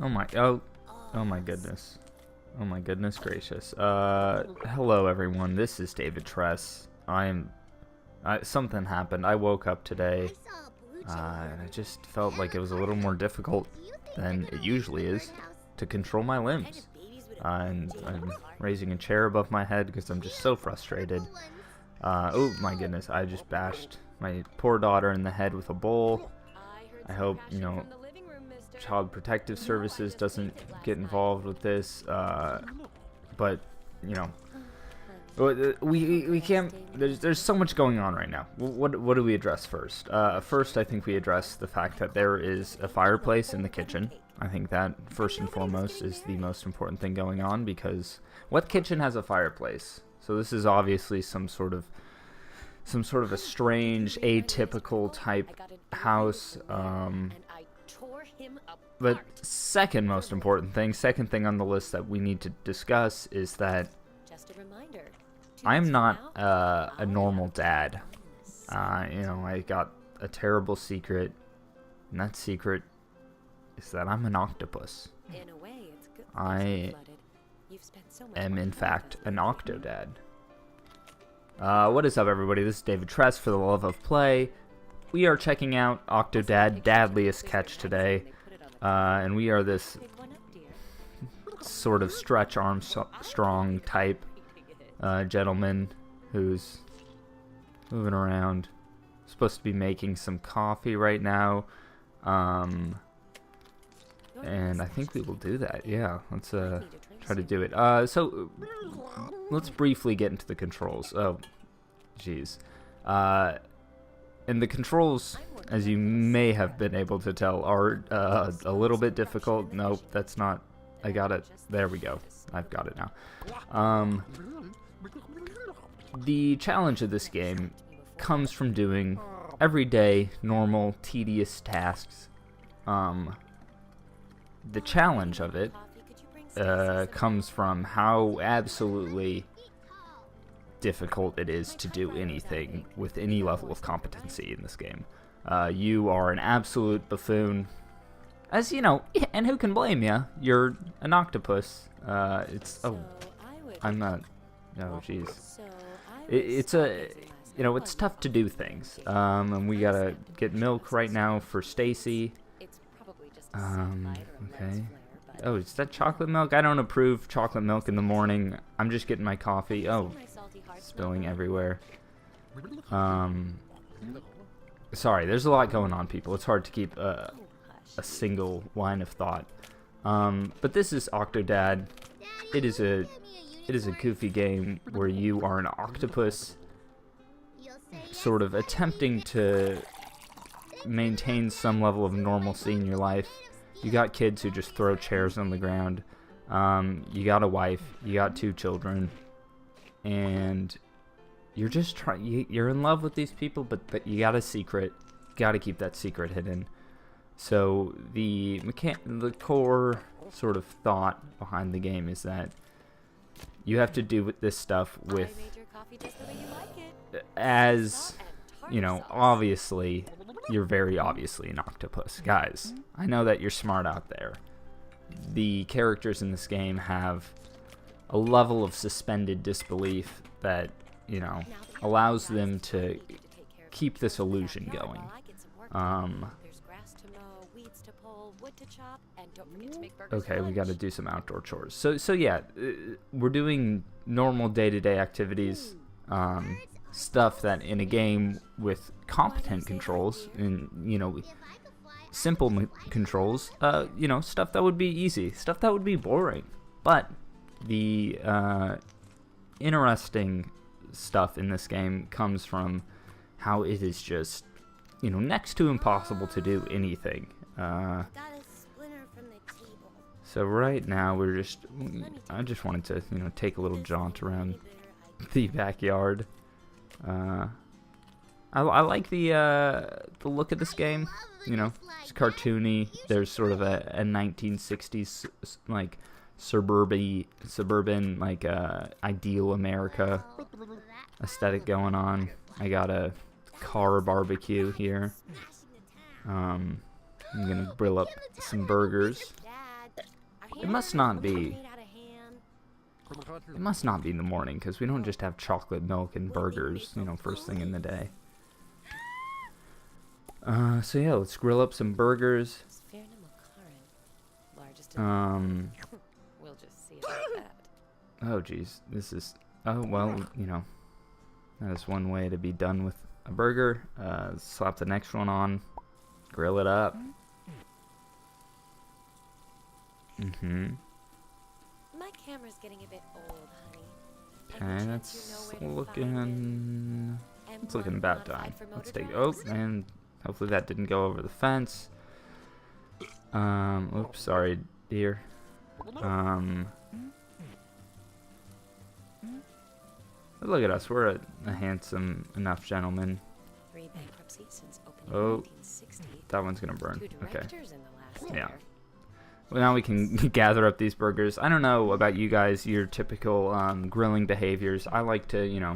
Oh my goodness. Oh my goodness gracious. Hello everyone. This is David Tress. Something happened. I woke up today, and I just felt like it was a little more difficult than it usually is to control my limbs. And I'm raising a chair above my head because I'm just so frustrated. Oh my goodness, I just bashed my poor daughter in the head with a bowl. I hope, Child Protective Services doesn't get involved with this, but, we can't, there's so much going on right now. What do we address first? First, I think we address the fact that there is a fireplace in the kitchen. I think that, first and foremost, is the most important thing going on, because what kitchen has a fireplace? So this is obviously some sort of a strange, atypical type house, but second most important thing, second thing on the list that we need to discuss is that I'm not a normal dad. I got a terrible secret, and that secret is that I'm an octopus. I am, in fact, an Octodad. What is up, everybody? This is David Tress for the love of play. We are checking out Octodad Dadliest catch today, and we are this sort of Stretch Armstrong type gentleman who's moving around. Supposed to be making some coffee right now, and I think we will do that. Yeah, let's try to do it. So let's briefly get into the controls. Oh, jeez. And the controls, as you may have been able to tell, are a little bit difficult. Nope, that's not. I got it. There we go. I've got it now. The challenge of this game comes from doing everyday, normal, tedious tasks. The challenge of it comes from how absolutely difficult it is to do anything with any level of competency in this game. You are an absolute buffoon, as you know, and who can blame you? You're an octopus. I'm not. Oh, jeez. It's tough to do things. And we gotta get milk right now for Stacy. Okay. Oh, is that chocolate milk? I don't approve chocolate milk in the morning. I'm just getting my coffee. Oh, spilling everywhere. Sorry, there's a lot going on, people. It's hard to keep a single line of thought. But this is Octodad. It is a goofy game where you are an octopus, sort of attempting to maintain some level of normalcy in your life. You got kids who just throw chairs on the ground. You got a wife. You got 2 children, and you're just you're in love with these people, but you got a secret. You got to keep that secret hidden. So the core sort of thought behind the game is that you have to do this stuff with, as obviously, you're very obviously an octopus. Guys, I know that you're smart out there. The characters in this game have a level of suspended disbelief that, allows them to keep this illusion going. Okay, we got to do some outdoor chores. So yeah, we're doing normal day-to-day activities, stuff that in a game with competent controls and simple controls, stuff that would be easy, stuff that would be boring. But the interesting stuff in this game comes from how it is just next to impossible to do anything. So right now I just wanted to take a little jaunt around the backyard. I like the look of this game. It's cartoony. There's sort of a 1960s like suburban like ideal America aesthetic going on. I got a car barbecue here. I'm gonna grill up some burgers. It must not be. It must not be in the morning, because we don't just have chocolate milk and burgers, you know, first thing in the day. So yeah, let's grill up some burgers. We'll just see about that. Oh geez, this is, oh well, you know, that is one way to be done with a burger. Slap the next one on, grill it up. My camera's getting a bit old, honey. Okay, that's looking, it's looking about time. Let's take, oh, and hopefully that didn't go over the fence. Oops, sorry, dear. Look at us, we're a handsome enough gentleman. Oh, that one's gonna burn. Okay. Yeah. Well, now we can gather up these burgers. I don't know about you guys, your typical grilling behaviors. I like to, you know,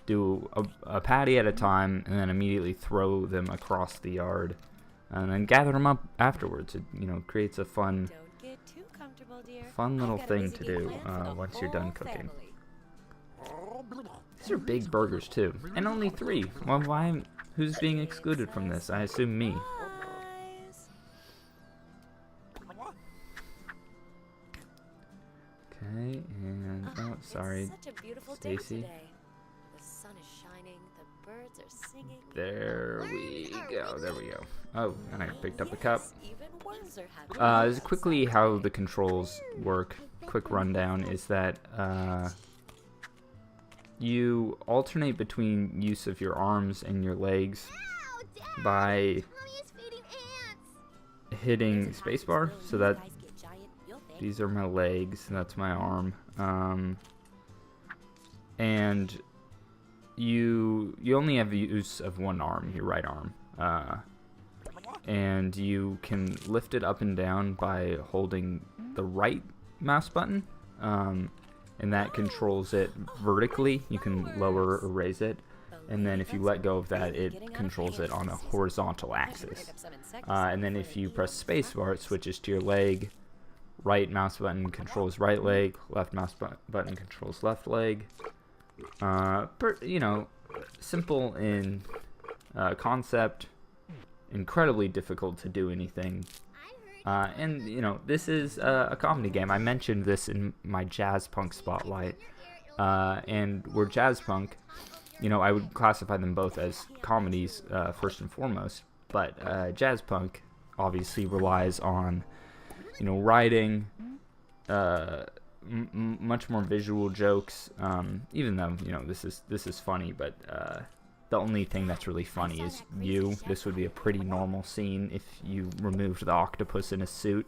do a patty at a time and then immediately throw them across the yard and then gather them up afterwards. It, you know, creates a fun little thing to do once you're done cooking. These are big burgers too, and only 3. Well, why? Who's being excluded from this? I assume me. Okay, and oh, sorry, Stacy. The sun is shining, the birds are singing. There we go. There we go. Oh, and I picked up a cup. Quickly, how the controls work. Quick rundown is that you alternate between use of your arms and your legs by hitting spacebar. So that these are my legs, and that's my arm. And you only have use of one arm, your right arm. And you can lift it up and down by holding the right mouse button. And that controls it vertically. You can lower or raise it. And then if you let go of that, it controls it on a horizontal axis. And then if you press spacebar, it switches to your leg. Right mouse button controls right leg. Left mouse button controls left leg. You know, simple in concept. Incredibly difficult to do anything. And, you know, this is a comedy game. I mentioned this in my jazz punk spotlight. And we're jazz punk. You know, I would classify them both as comedies, first and foremost. But jazz punk obviously relies on, you know, writing, much more visual jokes. Even though, you know, this is funny, but the only thing that's really funny is you. This would be a pretty normal scene if you removed the octopus in a suit.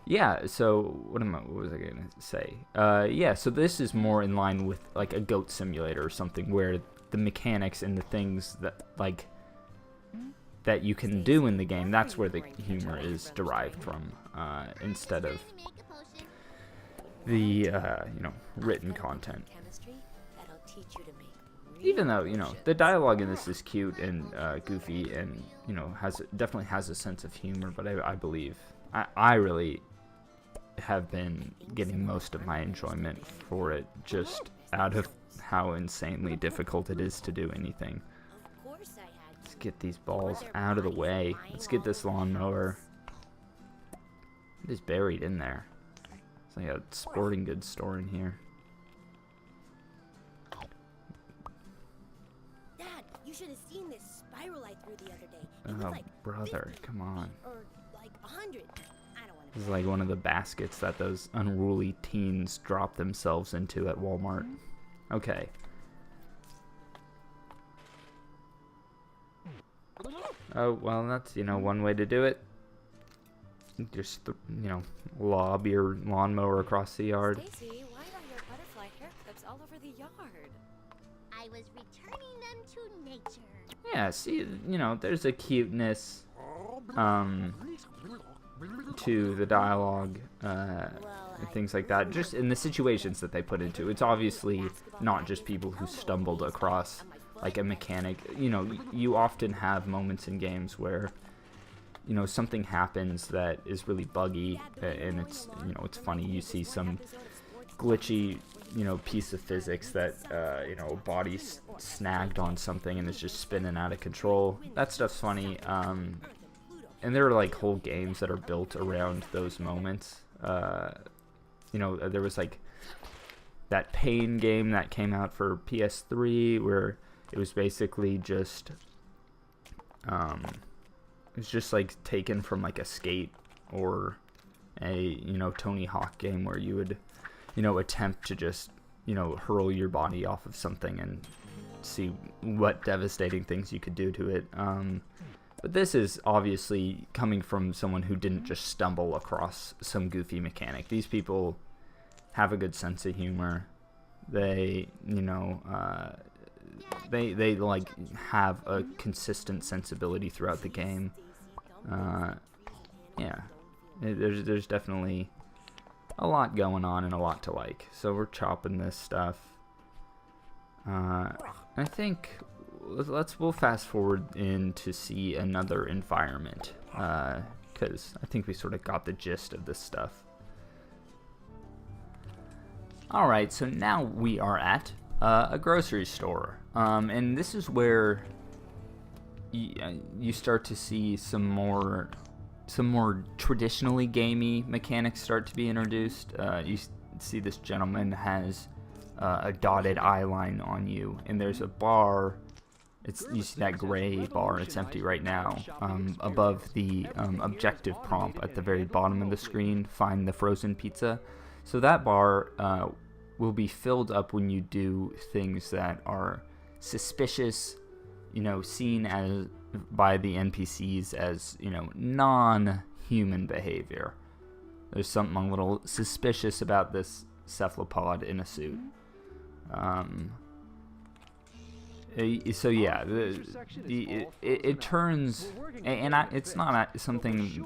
Yeah, so what was I gonna say? Yeah, so this is more in line with like a goat simulator or something, where the mechanics and the things that that you can do in the game, that's where the humor is derived from, instead of the you know, written content. Even though, you know, the dialogue in this is cute and goofy, and, you know, definitely has a sense of humor, but I believe I really have been getting most of my enjoyment for it just out of how insanely difficult it is to do anything. Let's get these balls out of the way. Let's get this lawnmower. It is buried in there. It's like a sporting goods store in here. Dad, you should have seen this spiral I threw the other day. It was Oh, like brother, 50 come on. Or like 100. I don't want to. This is like one of the baskets that those unruly teens drop themselves into at Walmart. Okay. Oh, well, that's, you know, one way to do it. Just, you know, lob your lawnmower across the yard. Stacy, why are your butterfly hair clips all over the yard? I was returning them to nature. Yeah, see, you know, there's a cuteness to the dialogue, and things like that, just in the situations that they put into. It's obviously not just people who stumbled across like a mechanic. You know, you often have moments in games where, you know, something happens that is really buggy, and it's, you know, it's funny. You see some glitchy, you know, piece of physics that, you know, a body snagged on something and is just spinning out of control. That stuff's funny. And there are like whole games that are built around those moments. You know, there was like that Pain game that came out for PS3 where it was basically just, it was just like taken from like a Skate or a, you know, Tony Hawk game where you would, you know, attempt to just, you know, hurl your body off of something and see what devastating things you could do to it. But this is obviously coming from someone who didn't just stumble across some goofy mechanic. These people have a good sense of humor. They, you know, they like have a consistent sensibility throughout the game. Yeah, there's definitely a lot going on and a lot to like. So we're chopping this stuff. I think we'll fast forward in to see another environment, because I think we sort of got the gist of this stuff. Alright, so now we are at a grocery store, and this is where you start to see some more traditionally gamey mechanics start to be introduced. You see this gentleman has a dotted eye line on you, and there's a bar. You see that gray bar, it's empty right now, above the objective prompt at the very bottom of the screen, find the frozen pizza. So that bar will be filled up when you do things that are suspicious, you know, seen as by the NPCs as, you know, non-human behavior. There's something a little suspicious about this cephalopod in a suit. So yeah, it turns, and it's not something,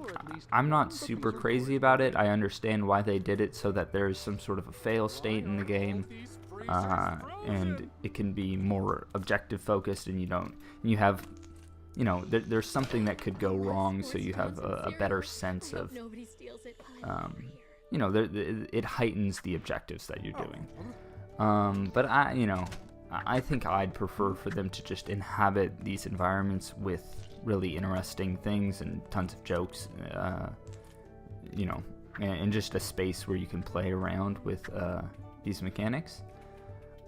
I'm not super crazy about it. I understand why they did it, so that there's some sort of a fail state in the game, and it can be more objective focused, and you have, you know, there's something that could go wrong, so you have a better sense of, you know, it heightens the objectives that you're doing. But I think I'd prefer for them to just inhabit these environments with really interesting things and tons of jokes, you know, and just a space where you can play around with these mechanics.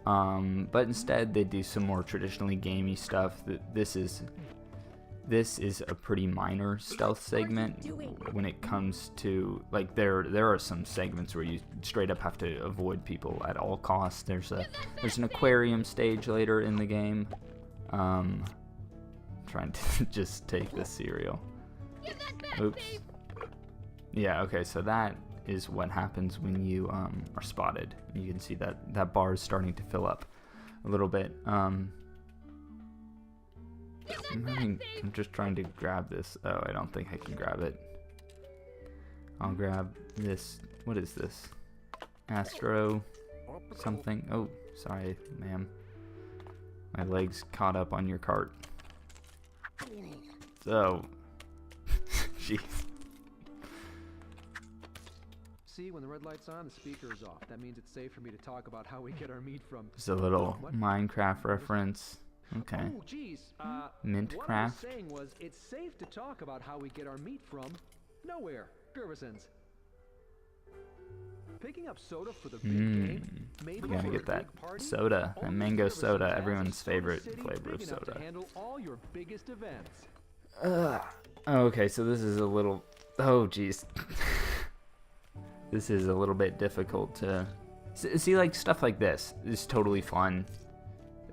But instead they do some more traditionally gamey stuff. This is a pretty minor stealth segment when it comes to, like, there are some segments where you straight up have to avoid people at all costs. There's an aquarium stage later in the game. Trying to just take this cereal. Oops. Yeah, okay, so that is what happens when you are spotted. You can see that bar is starting to fill up a little bit. I'm just trying to grab this. Oh, I don't think I can grab it. I'll grab this. What is this? Astro something. Oh, sorry, ma'am. My legs caught up on your cart. So, jeez. See, when the red light's on, the speaker is off. That means it's safe for me to talk about how we get our meat from. Just a little Minecraft reference. Okay. Oh, geez. Mintcraft. What I was saying was, it's safe to talk about how we get our meat from nowhere. Gervisons. Picking up soda for the big game. Maybe You gotta for get a that big party. soda, that Only mango Gervisons soda, has a everyone's soda favorite city flavor of big enough to soda. handle all your biggest events. Okay, so this is a little. Oh, jeez. This is a little bit difficult to see. Like, stuff like this is totally fun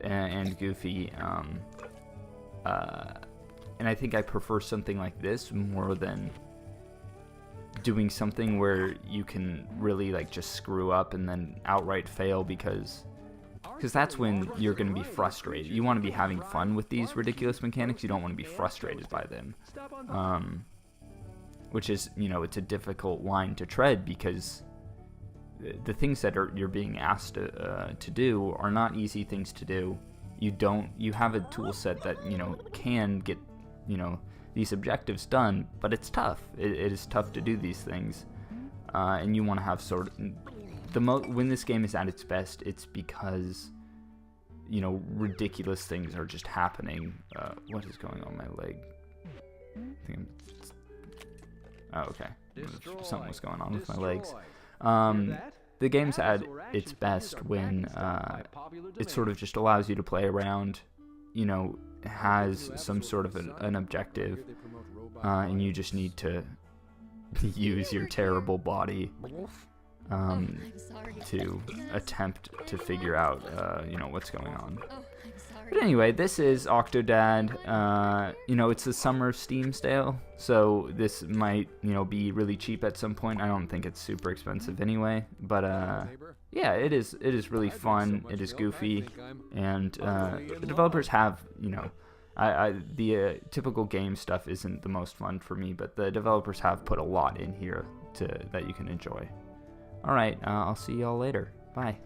and goofy. And I think I prefer something like this more than doing something where you can really, like, just screw up and then outright fail, because that's when you're going to be frustrated. You want to be having fun with these ridiculous mechanics. You don't want to be frustrated by them. Which is, you know, it's a difficult line to tread, because the things that you're being asked to do are not easy things to do. you have a tool set that, can get, these objectives done, but it's tough. It is tough to do these things, and you want to have sort of when this game is at its best, it's because ridiculous things are just happening. What is going on my leg? I think oh, okay. Something was going on with my legs. The game's at its best when it sort of just allows you to play around, has some sort of an objective, and you just need to use your terrible body to attempt to figure out, what's going on. But anyway, this is Octodad. It's the summer Steam sale, so this might, be really cheap at some point. I don't think it's super expensive anyway, but yeah, it is really fun. It is goofy, and the developers have, the typical game stuff isn't the most fun for me, but the developers have put a lot in here that you can enjoy. All right, I'll see y'all later. Bye.